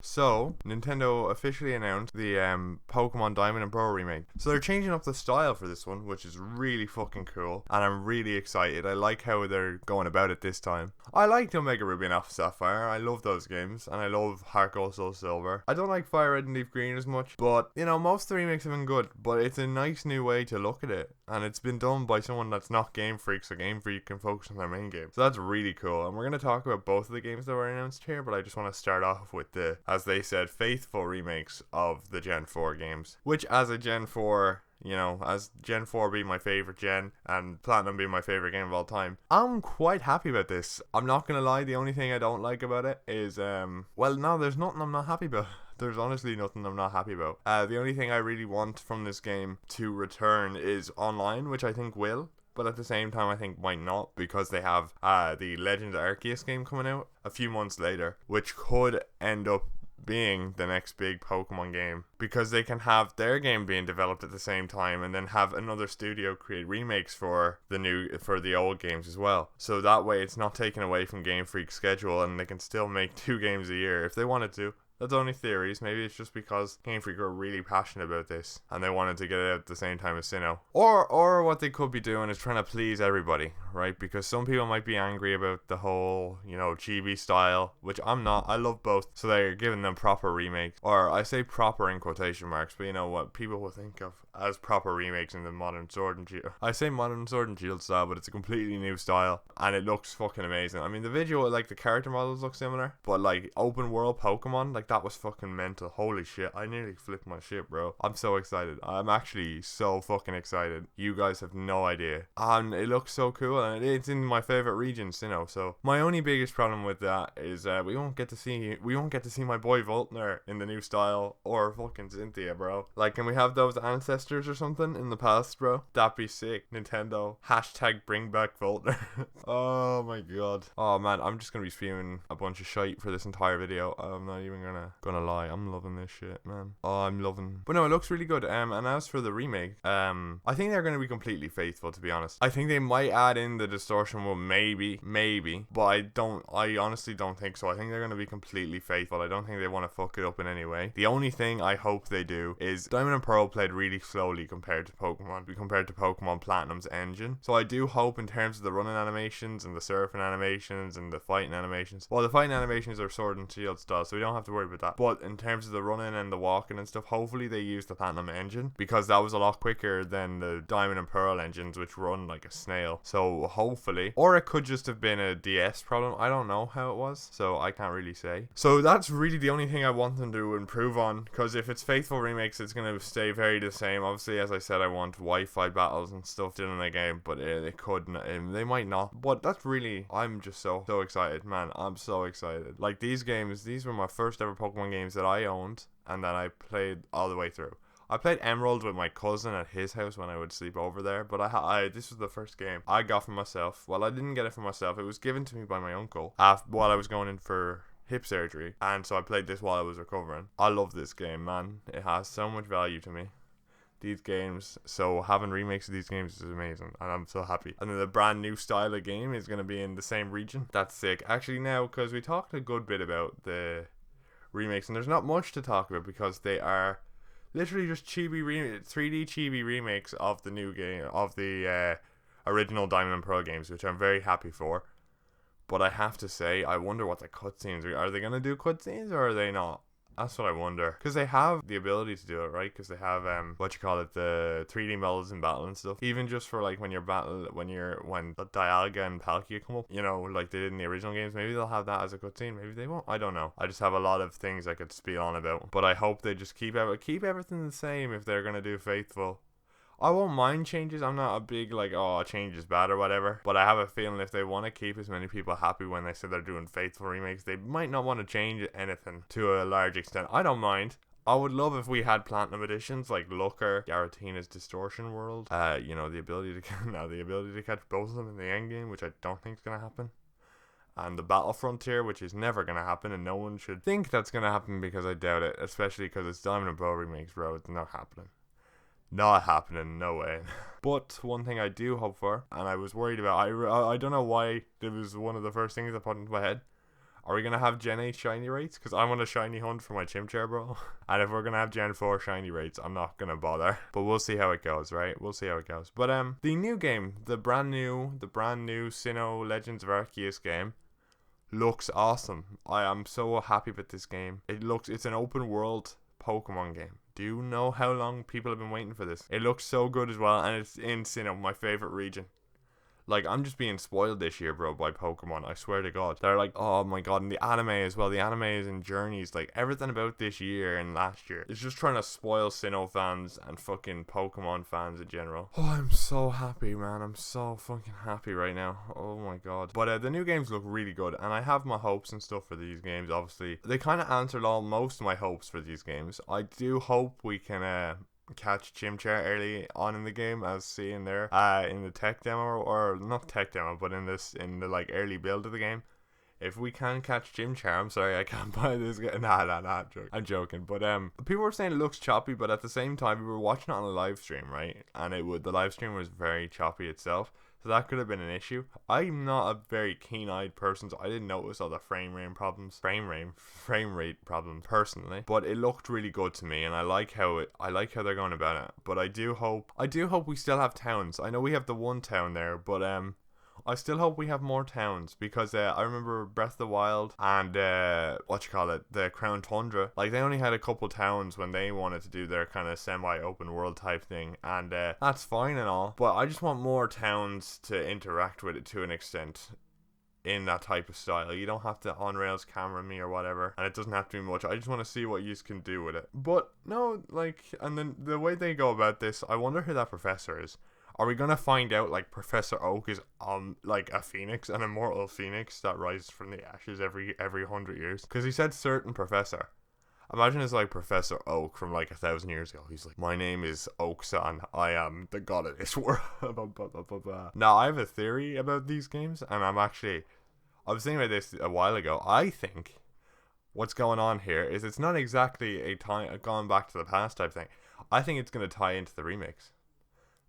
So, Nintendo officially announced the Pokemon Diamond and Pearl remake. So they're changing up the style for this one, which is really fucking cool, and I'm really excited. I like how they're going about it this time. I liked Omega Ruby and Alpha Sapphire. I love those games, and I love Heart Gold Soul Silver. I don't like Fire Red and Leaf Green as much, but you know, most of the remakes have been good. But it's a nice new way to look at it, and it's been done by someone that's not Game Freak, so Game Freak can focus on their main game. So that's really cool, and we're gonna talk about both of the games that were announced here. But I just want to start off with the, as they said, faithful remakes of the Gen 4 games. Which, as a Gen 4, you know, as Gen 4 being my favorite gen and Platinum being my favorite game of all time, I'm quite happy about this. I'm not gonna lie, the only thing I don't like about it is, well, no, there's nothing I'm not happy about. There's honestly nothing I'm not happy about. The only thing I really want from this game to return is online, which I think will. But at the same time, I think might not, because they have the Legend of Arceus game coming out a few months later, which could end up being the next big Pokemon game, because they can have their game being developed at the same time and then have another studio create remakes for the old games as well. So that way it's not taken away from Game Freak's schedule, and they can still make 2 games a year if they wanted to. That's only theories. Maybe it's just because Game Freak are really passionate about this and they wanted to get it out at the same time as Sinnoh. Or what they could be doing is trying to please everybody, right? Because some people might be angry about the whole, you know, chibi style, which I'm not. I love both. So they're giving them proper remakes. Or I say proper in quotation marks, but you know what people will think of as proper remakes in the modern Sword and Shield. I say modern Sword and Shield style, but it's a completely new style and it looks fucking amazing. I mean, the visual, like the character models look similar, but like open world Pokemon, like that was fucking mental. Holy shit, I nearly flipped my shit, bro. I'm so excited. I'm actually so fucking excited. You guys have no idea. And it looks so cool, and it's in my favorite regions, you know. So my only biggest problem with that is we won't get to see my boy Voltner in the new style, or fucking Cynthia, bro. Like, can we have those ancestors or something in the past, bro? That'd be sick. Nintendo hashtag bring back Voltner. Oh my god. Oh man, I'm just gonna be spewing a bunch of shite for this entire video. I'm not even gonna lie, I'm loving this shit, man. Oh, I'm loving. But no, it looks really good. And as for the remake, I think they're gonna be completely faithful, to be honest. I think they might add in the distortion one, maybe, but I honestly don't think so. I think they're gonna be completely faithful. I don't think they want to fuck it up in any way. The only thing I hope they do is Diamond and Pearl played really slowly compared to Pokemon Platinum's engine. So I do hope, in terms of the running animations and the surfing animations and the fighting animations, well, the fighting animations are Sword and Shield style, so we don't have to worry about that. But in terms of the running and the walking and stuff, hopefully they use the Platinum engine, because that was a lot quicker than the Diamond and Pearl engines, which run like a snail. So hopefully, or it could just have been a DS problem. I don't know how it was, so I can't really say. So that's really the only thing I want them to improve on, because if it's faithful remakes, it's going to stay very the same. Obviously, as I said, I want Wi-Fi battles and stuff still in the game, but they could, they might not. But that's really, I'm just so excited, man. I'm so excited. Like, these games, these were my first ever Pokemon games that I owned and that I played all the way through. I played Emerald with my cousin at his house when I would sleep over there, but this was the first game I got for myself. Well, I didn't get it for myself. It was given to me by my uncle while I was going in for hip surgery, and so I played this while I was recovering. I love this game, man. It has so much value to me, these games. So having remakes of these games is amazing, and I'm so happy. And then the brand new style of game is going to be in the same region. That's sick. Actually, now, because we talked a good bit about the remakes, and there's not much to talk about because they are literally just 3D chibi remakes of the new game, of the original Diamond and Pearl games, which I'm very happy for. But I have to say, I wonder what the cutscenes are. They going to do cutscenes, or are they not? That's what I wonder. Because they have the ability to do it, right? Because they have, the 3D models in battle and stuff. Even just for, like, when the Dialga and Palkia come up, you know, like they did in the original games. Maybe they'll have that as a cutscene. Maybe they won't. I don't know. I just have a lot of things I could spiel on about. But I hope they just keep everything the same if they're going to do faithful. I won't mind changes. I'm not a big, like, oh, change is bad or whatever. But I have a feeling if they want to keep as many people happy when they say they're doing faithful remakes, they might not want to change anything to a large extent. I don't mind. I would love if we had Platinum editions like Looker, Garatina's Distortion World. You know, the ability to catch both of them in the end game, which I don't think is going to happen. And the Battle Frontier, which is never going to happen, and no one should think that's going to happen, because I doubt it. Especially because it's Diamond and Pearl remakes, bro. It's not happening. Not happening, no way. But one thing I do hope for, and I was worried about, I don't know why it was one of the first things that popped into my head, Are we gonna have Gen 8 shiny rates? Because I want a shiny hunt for my Chimchar, bro. And if we're gonna have Gen 4 shiny rates, I'm not gonna bother. But we'll see how it goes, right? We'll see how it goes. But the new game, the brand new Sinnoh Legends of Arceus game, looks awesome. I am so happy with this game. It's an open world Pokemon game. Do you know how long people have been waiting for this? It looks so good as well, and it's in Sinnoh, my favorite region. Like, I'm just being spoiled this year, bro, by Pokemon. I swear to God. They're like, oh my God. And the anime as well. The anime is in Journeys. Like, everything about this year and last year is just trying to spoil Sinnoh fans and fucking Pokemon fans in general. Oh, I'm so happy, man. I'm so fucking happy right now. Oh my God. But the new games look really good. And I have my hopes and stuff for these games, obviously. They kind of answered most of my hopes for these games. I do hope we can catch Chimchar early on in the game, as seen there in the tech demo, or not tech demo, but in the like early build of the game. If we can catch Chimchar, I'm sorry I can't buy this game. Nah, I'm joking. But people were saying it looks choppy, but at the same time we were watching it on a live stream, right? And the live stream was very choppy itself. So that could have been an issue. I'm not a very keen-eyed person, so I didn't notice all the frame rate problems personally. But it looked really good to me, and I like how they're going about it. But I do hope we still have towns. I know we have the one town there, but I still hope we have more towns, because I remember Breath of the Wild and the Crown Tundra, like they only had a couple towns when they wanted to do their kind of semi-open world type thing, and that's fine and all, but I just want more towns to interact with it to an extent in that type of style. You don't have to on-rails camera me or whatever, and it doesn't have to be much. I just want to see what you can do with it. But no, like, and then the way they go about this, I wonder who that professor is. Are we gonna find out like Professor Oak is like a phoenix, an immortal phoenix that rises from the ashes every 100 years? Because he said certain professor. Imagine it's like Professor Oak from like 1,000 years ago. He's like, my name is Oak-san. I am the god of this world. Now I have a theory about these games, and I was thinking about this a while ago. I think what's going on here is it's not exactly a gone back to the past type thing. I think it's gonna tie into the remakes.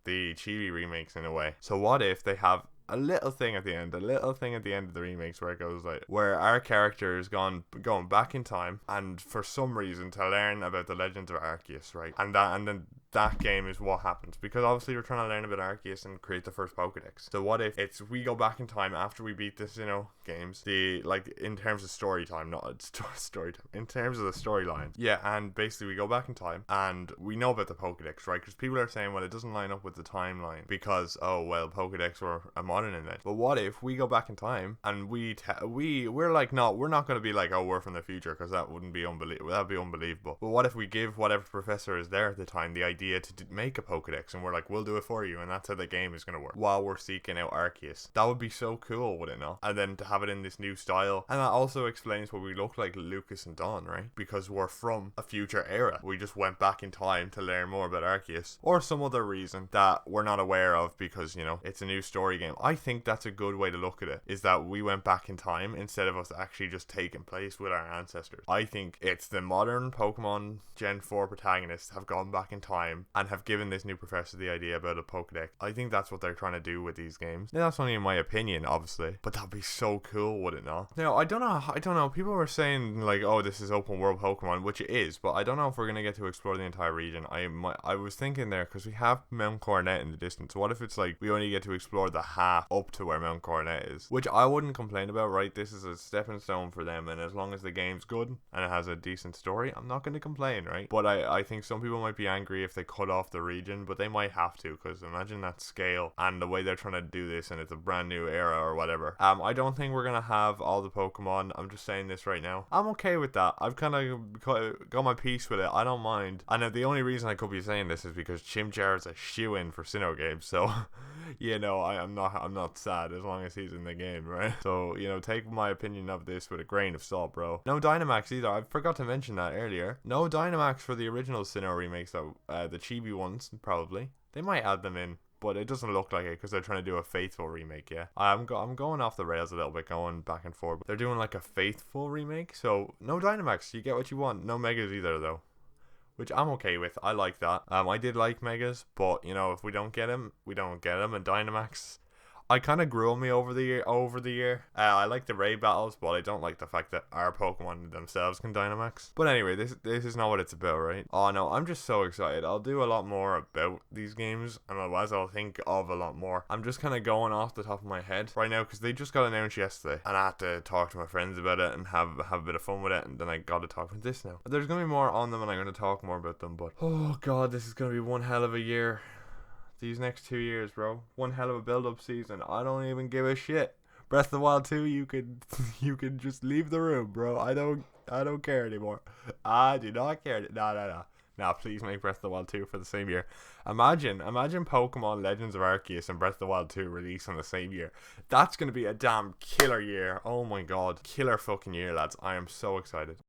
The chibi remakes in a way. So what if they have a little thing at the end of the remakes where it goes like, where our character is going back in time, and for some reason to learn about the Legends of Arceus, right? And then that game is what happens, because obviously we're trying to learn about Arceus and create the first Pokedex. So what if we go back in time after we beat this, games, in terms of story time, not story time, in terms of the storyline. Yeah, and basically we go back in time and we know about the Pokedex, right? Because people are saying, well, it doesn't line up with the timeline because, oh, well, Pokedex were a modern event. But what if we go back in time and we're like, no, we're not going to be like, oh, we're from the future, because that wouldn't be unbelievable. That'd be unbelievable. But what if we give whatever professor is there at the time the idea to make a Pokedex, and we're like, we'll do it for you, and that's how the game is going to work while we're seeking out Arceus? That would be so cool, would it not? And then to have it in this new style, and that also explains what we look like Lucas and Dawn, right? Because we're from a future era. We just went back in time to learn more about Arceus, or some other reason that we're not aware of, because it's a new story game. I think that's a good way to look at it, is that we went back in time instead of us actually just taking place with our ancestors. I think it's the modern Pokemon Gen 4 protagonists have gone back in time and have given this new professor the idea about a Pokedex. I think that's what they're trying to do with these games. Now, that's only in my opinion, obviously, but that'd be so cool, would it not? Now, I don't know. People were saying like, oh, this is open world Pokemon, which it is, but I don't know if we're gonna get to explore the entire region. I was thinking there, because we have Mount Coronet in the distance. What if it's like we only get to explore the half up to where Mount Coronet is? Which I wouldn't complain about, right? This is a stepping stone for them, and as long as the game's good and it has a decent story, I'm not going to complain, right? But I think some people might be angry if they cut off the region, but they might have to, because imagine that scale and the way they're trying to do this, and it's a brand new era or whatever. I don't think we're gonna have all the Pokemon. I'm just saying this right now. I'm okay with that. I've kind of got my piece with it. I don't mind. And the only reason I could be saying this is because Chimchar is a shoe-in for Sinnoh games, so I'm not sad as long as he's in the game, right? So take my opinion of this with a grain of salt, bro. No Dynamax either. I forgot to mention that earlier. No Dynamax for the original Sinnoh remakes, though. The chibi ones, probably. They might add them in, but it doesn't look like it, because they're trying to do a faithful remake. Yeah, I'm going off the rails a little bit, going back and forth. They're doing like a faithful remake, so no Dynamax. You get what you want. No Megas either, though, which I'm okay with. I like that. I did like Megas, but if we don't get them, we don't get them. And Dynamax, I kind of grew on me over the year. I like the raid battles, but I don't like the fact that our Pokemon themselves can Dynamax. But anyway, this is not what it's about, right? Oh no, I'm just so excited. I'll do a lot more about these games, and otherwise I'll think of a lot more. I'm just kind of going off the top of my head right now because they just got announced yesterday, and I had to talk to my friends about it and have a bit of fun with it, and then I got to talk about this now. There's gonna be more on them, and I'm gonna talk more about them. But oh god, this is gonna be one hell of a year. These next 2 years, bro. One hell of a build-up season. I don't even give a shit. Breath of the Wild 2, you could just leave the room, bro. I don't care anymore. I do not care. No. Now, please make Breath of the Wild 2 for the same year. Imagine Pokemon Legends of Arceus and Breath of the Wild 2 release on the same year. That's going to be a damn killer year. Oh my god. Killer fucking year, lads. I am so excited.